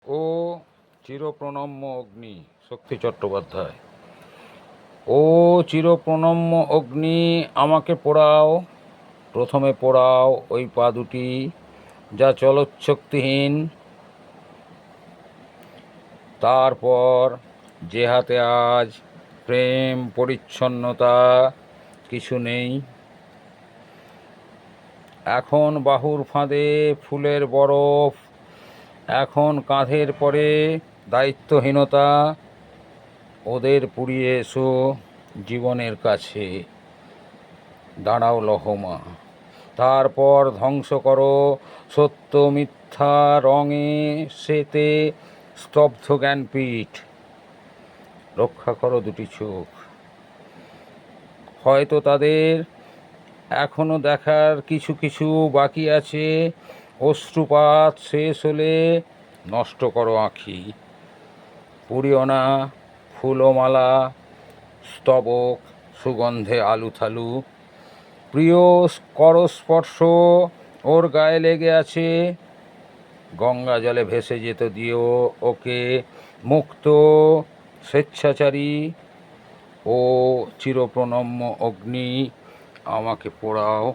ও চিরপ্রণম্য অগ্নি, শক্তি চট্টোপাধ্যায়। ও চিরপ্রণম্য অগ্নি, আমাকে পোড়াও, প্রথমে পোড়াও ওই পা দুটি যা চলচ্ছক্তিহীন, তারপর যে হাতে আজ প্রেম পরিচ্ছন্নতা কিছু নেই। এখন বাহুর ফাঁদে ফুলের বরফ, এখন কাঁধের পরে দায়িত্বহীনতা। ওদের পুড়িয়ে এসো জীবনের কাছে, দাঁড়াও লহমা, তারপর ধ্বংস করো সত্য মিথ্যা রঙে সেতে স্তব্ধ জ্ঞানপীঠ। রক্ষা করো দুটি চোখ, হয়তো তাদের এখনো দেখার কিছু কিছু বাকি আছে। অশ্রুপাত শেষ হলে নষ্ট করো আঁখি, পুড়িও না ফুলমালা স্তবক সুগন্ধে আলুথালু। প্রিয় করস্পর্শ ওর গায়ে লেগে আছে, গঙ্গা জলে ভেসে যেতে দিও ওকে, মুক্ত স্বেচ্ছাচারী। ও চিরপ্রণম্য অগ্নি, আমাকে পোড়াও।